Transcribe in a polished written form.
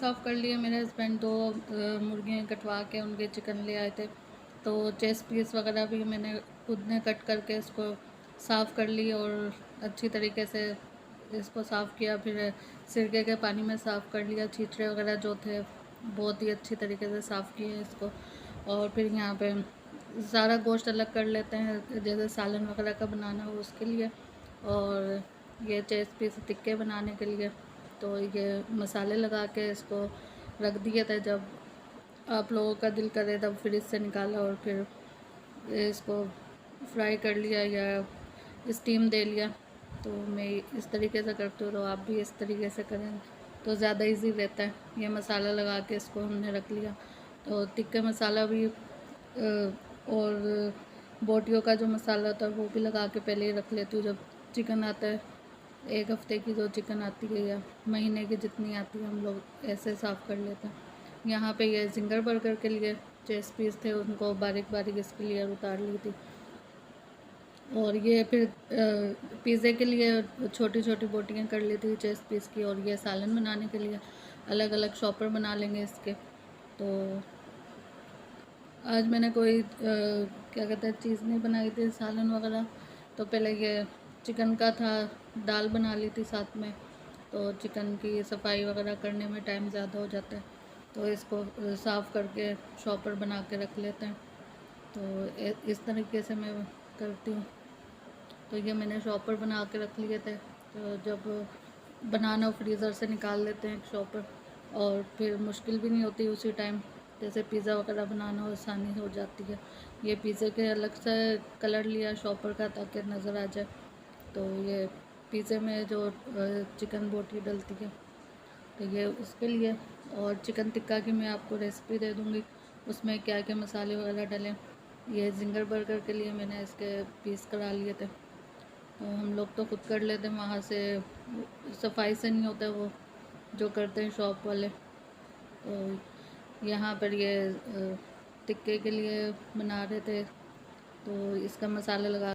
साफ़ कर लिए मेरे हस्बैंड। तो मुर्गियाँ कटवा के उनके चिकन ले आए थे, तो चेस्ट पीस वगैरह भी मैंने खुद ने कट करके इसको साफ़ कर ली और अच्छी तरीके से इसको साफ़ किया। फिर सिरके के पानी में साफ़ कर लिया, छींचड़े वगैरह जो थे बहुत ही अच्छी तरीके से साफ़ किए इसको। और फिर यहाँ पे सारा गोश्त अलग कर लेते हैं, जैसे सालन वगैरह का बनाना हो उसके लिए, और ये चेस्ट पीस टिक्के बनाने के लिए। तो ये मसाले लगा के इसको रख दिए थे। जब आप लोगों का दिल करे तब फ्रिज से निकाला और फिर इसको फ्राई कर लिया या स्टीम दे लिया। तो मैं इस तरीके से करती हूँ, तो आप भी इस तरीके से करें तो ज़्यादा इजी रहता है। ये मसाला लगा के इसको हमने रख लिया। तो टिक्के मसाला भी और बोटियों का जो मसाला होता है वो भी लगा के पहले ही रख लेती हूँ। जब चिकन आता है, एक हफ़्ते की जो चिकन आती है या महीने की जितनी आती है, हम लोग ऐसे साफ़ कर लेते हैं। यहाँ पे ये जिंगर बर्गर के लिए चेस्ट पीस थे, उनको बारीक बारीक इसके लिए उतार ली थी। और ये फिर पिज़्ज़े के लिए छोटी छोटी बोटियाँ कर ली थी चेस्ट पीस की। और ये सालन बनाने के लिए अलग अलग शॉपर बना लेंगे इसके। तो आज मैंने कोई क्या कहते हैं चीज़ नहीं बनाई थी सालन वगैरह। तो पहले ये चिकन का था, दाल बना ली थी साथ में। तो चिकन की सफाई वगैरह करने में टाइम ज़्यादा हो जाता है, तो इसको साफ़ करके शॉपर बना के रख लेते हैं। तो इस तरीके से मैं करती हूँ। तो ये मैंने शॉपर बना के रख लिए थे, तो जब बनाना हो फ्रीज़र से निकाल लेते हैं एक शॉपर, और फिर मुश्किल भी नहीं होती उसी टाइम। जैसे पिज़्ज़ा वगैरह बनाना हो आसानी हो जाती है। ये पिज़्ज़े के अलग से कलर लिया शॉपर का ताकि नज़र आ जाए। तो ये पिज़्ज़े में जो चिकन बोटी डलती है, तो ये उसके लिए। और चिकन टिक्का की मैं आपको रेसिपी दे दूँगी, उसमें क्या क्या मसाले वगैरह डलें। ये जिंगर बर्गर के लिए मैंने इसके पीस करा लिए थे। तो हम लोग तो खुद कर लेते हैं, वहाँ से सफाई से नहीं होता वो जो करते हैं शॉप वाले। तो यहाँ पर ये टिक्के के लिए बना रहे थे, तो इसका मसाला लगा